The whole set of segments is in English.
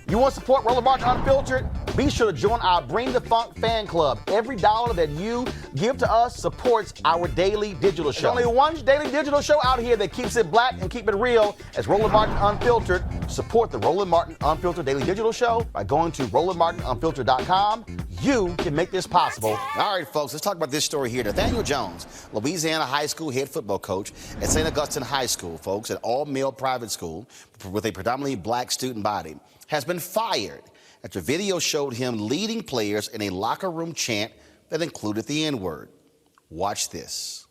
You want to support Roland Martin Unfiltered? Be sure to join our Bring the Funk fan club. Every dollar that you give to us supports our daily digital show. There's only one daily digital show out here that keeps it black and keep it real as Roland Martin Unfiltered. Support the Roland Martin Unfiltered daily digital show by going to RolandMartinUnfiltered.com. You can make this possible. All right, folks, let's talk about this story here. Nathaniel Jones, Louisiana high school head football coach at St. Augustine High School, folks, an all-male private school with a predominantly black student body, has been fired after video showed him leading players in a locker room chant that included the N-word. Watch this.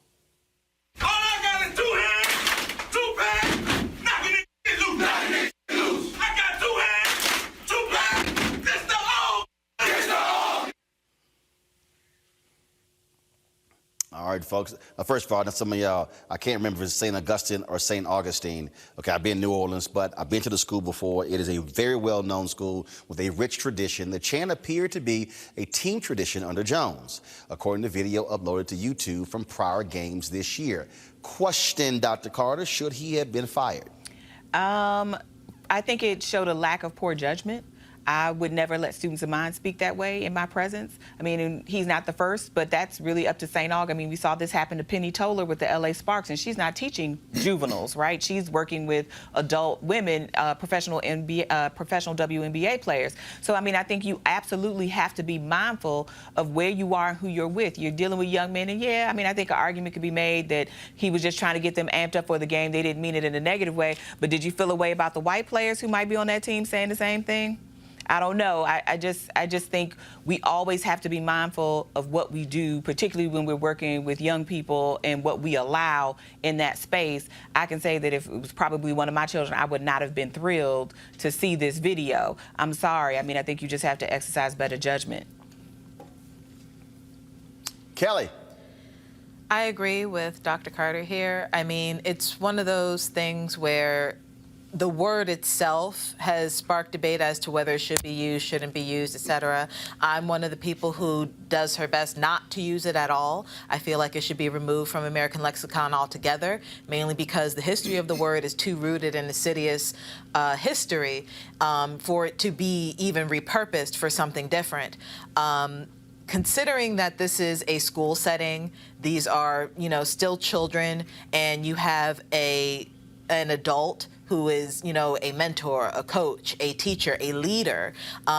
All I got is 2 hands, 2 pads, knocking it loose, knocking it loose. I got 2 hands, 2 pads, this the old, this the old. All right, folks. First of all, now some of y'all, I can't remember if it's St. Augustine or St. Augustine. Okay, I've been in New Orleans, but I've been to the school before. It is a very well-known school with a rich tradition. The chant appeared to be a team tradition under Jones, according to video uploaded to YouTube from prior games this year. Question, Dr. Carter, should he have been fired? I think it showed a lack of poor judgment. I would never let students of mine speak that way in my presence. I mean, and he's not the first, but that's really up to St. Aug. I mean, we saw this happen to Penny Toller with the LA Sparks, and she's not teaching juveniles, right? She's working with adult women, professional WNBA players. So, I mean, I think you absolutely have to be mindful of where you are and who you're with. You're dealing with young men, and yeah, I mean, I think an argument could be made that he was just trying to get them amped up for the game. They didn't mean it in a negative way, but did you feel a way about the white players who might be on that team saying the same thing? I don't know. I just think we always have to be mindful of what we do, particularly when we're working with young people and what we allow in that space. I can say that if it was probably one of my children, I would not have been thrilled to see this video. I'm sorry. I mean, I think you just have to exercise better judgment. Kelly. I agree with Dr. Carter here. I mean, it's one of those things where the word itself has sparked debate as to whether it should be used, shouldn't be used, etc. I'm one of the people who does her best not to use it at all. I feel like it should be removed from American lexicon altogether, mainly because the history of the word is too rooted in insidious history for it to be even repurposed for something different. Considering that this is a school setting, these are, still children, and you have an adult who is, a mentor, a coach, a teacher, a leader,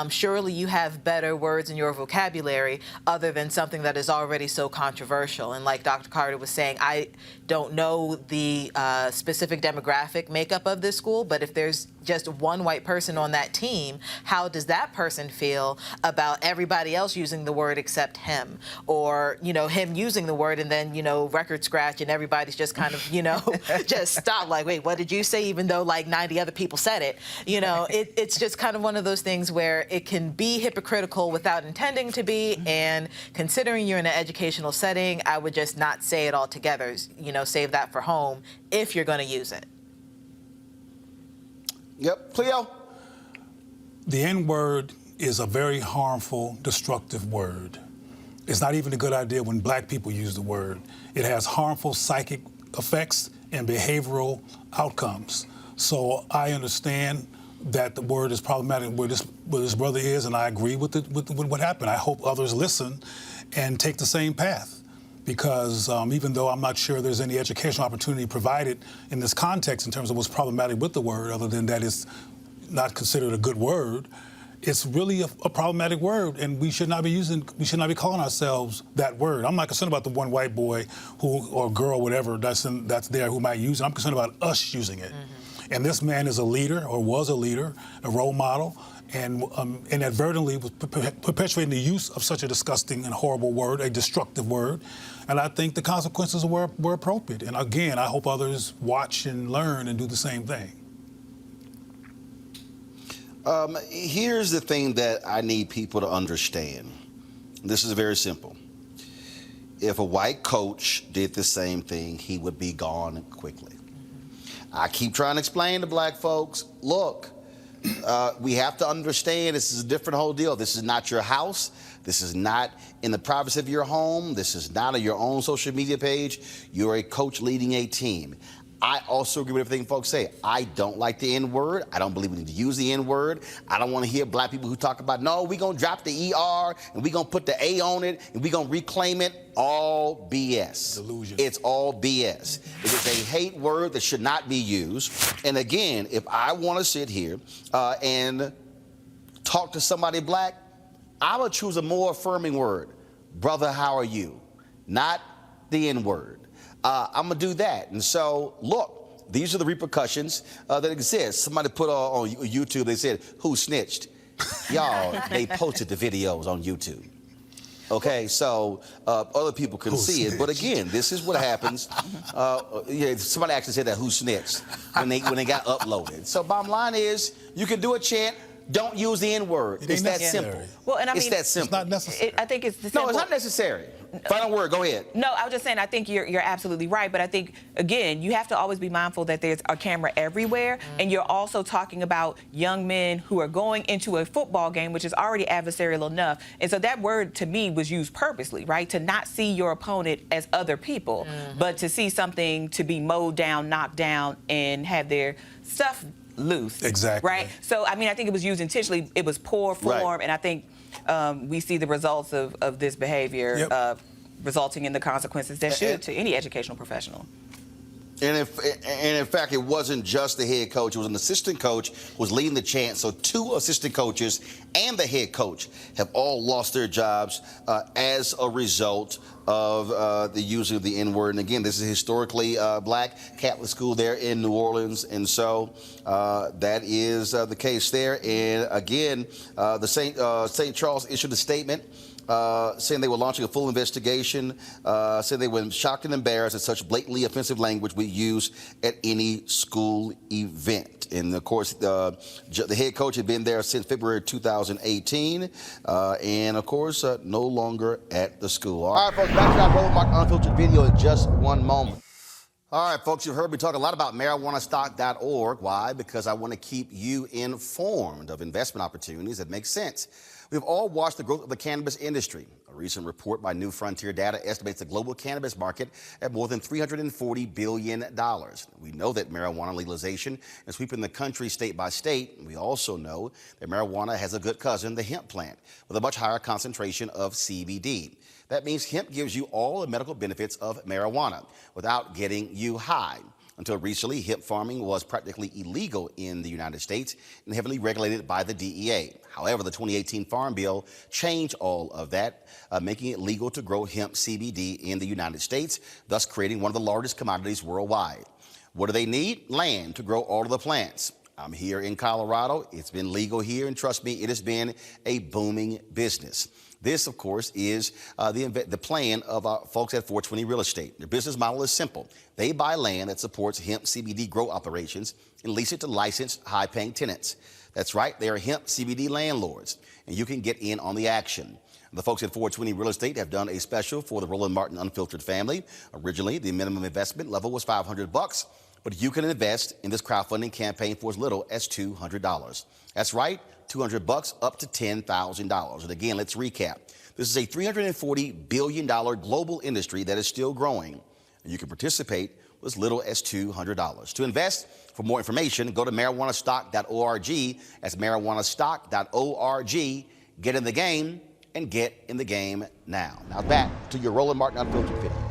surely you have better words in your vocabulary other than something that is already so controversial. And like Dr. Carter was saying, I don't know the specific demographic makeup of this school, but if there's just one white person on that team, how does that person feel about everybody else using the word except him? Or, him using the word and then, record scratch and everybody's just kind of, just stop like, wait, what did you say? Even though like 90 other people said it, it's just kind of one of those things where it can be hypocritical without intending to be. And considering you're in an educational setting, I would just not say it altogether, save that for home if you're going to use it. Yep. Cleo? The N-word is a very harmful, destructive word. It's not even a good idea when black people use the word. It has harmful psychic effects and behavioral outcomes. So I understand that the word is problematic where this brother is, and I agree with what happened. I hope others listen and take the same path. Because even though I'm not sure there's any educational opportunity provided in this context in terms of what's problematic with the word, other than that it's not considered a good word, it's really a problematic word, and we should not be calling ourselves that word. I'm not concerned about the one white boy or girl, whatever, that's there who might use it. I'm concerned about us using it. Mm-hmm. And this man is a leader, or was a leader, a role model, and inadvertently was perpetuating the use of such a disgusting and horrible word, a destructive word. And I think the consequences were appropriate. And again, I hope others watch and learn and do the same thing. Here's the thing that I need people to understand. This is very simple. If a white coach did the same thing, he would be gone quickly. I keep trying to explain to black folks, look, we have to understand this is a different whole deal. This is not your house. This is not in the privacy of your home. This is not on your own social media page. You're a coach leading a team. I also agree with everything folks say. I don't like the N-word. I don't believe we need to use the N-word. I don't want to hear black people who talk about, no, we're going to drop the ER and we're going to put the A on it and we're going to reclaim it. All BS. Delusion. It's all BS. It is a hate word that should not be used. And again, if I want to sit here and talk to somebody black, I would choose a more affirming word. Brother, how are you? Not the N-word. I'm going to do that. And so, look, these are the repercussions that exist. Somebody put on YouTube, they said, who snitched? Y'all, they posted the videos on YouTube. Okay, so other people can see it. But again, this is what happens. Yeah, somebody actually said that, who snitched, when they got uploaded. So bottom line is, you can do a chant. Don't use the N-word. It's that simple. Well, and I mean, it's that simple. It's not necessary. I think it's the simple. No, it's not necessary. Final word, go ahead. No, I was just saying, I think you're absolutely right, but I think, again, you have to always be mindful that there's a camera everywhere, and you're also talking about young men who are going into a football game, which is already adversarial enough, and so that word, to me, was used purposely, right? To not see your opponent as other people, but to see something to be mowed down, knocked down, and have their stuff loose. Exactly. Right? So, I mean, I think it was used intentionally. It was poor form, and I think we see the results of this behavior resulting in the consequences that should to any educational professional. And in fact, it wasn't just the head coach. It was an assistant coach who was leading the chant. So 2 assistant coaches and the head coach have all lost their jobs as a result of the use of the N-word. And again, this is historically black Catholic school there in New Orleans. And so that is the case there. And again, the St. Charles issued a statement saying they were launching a full investigation, saying they were shocked and embarrassed that such blatantly offensive language we use at any school event. And of course, the head coach had been there since February 2018, and of course, no longer at the school. All right, folks, back to that Roland Martin Unfiltered video in just one moment. All right, folks, you've heard me talk a lot about marijuanastock.org. Why? Because I want to keep you informed of investment opportunities that make sense. We've all watched the growth of the cannabis industry. A recent report by New Frontier Data estimates the global cannabis market at more than $340 billion. We know that marijuana legalization is sweeping the country state by state. We also know that marijuana has a good cousin, the hemp plant, with a much higher concentration of CBD. That means hemp gives you all the medical benefits of marijuana without getting you high. Until recently, hemp farming was practically illegal in the United States and heavily regulated by the DEA. However, the 2018 Farm Bill changed all of that, making it legal to grow hemp CBD in the United States, thus creating one of the largest commodities worldwide. What do they need? Land to grow all of the plants. I'm here in Colorado. It's been legal here, and trust me, it has been a booming business. This, of course, is the plan of our folks at 420 Real Estate. Their business model is simple. They buy land that supports hemp CBD grow operations and lease it to licensed, high-paying tenants. That's right, they are hemp CBD landlords, and you can get in on the action. The folks at 420 Real Estate have done a special for the Roland Martin Unfiltered family. Originally, the minimum investment level was $500, but you can invest in this crowdfunding campaign for as little as $200. That's right, $200 up to $10,000. And again, let's recap. This is a $340 billion global industry that is still growing. And you can participate with as little as $200. To invest, for more information, go to marijuanastock.org. That's marijuanastock.org. Get in the game and get in the game now. Now back to your Roland Martin Unfiltered video.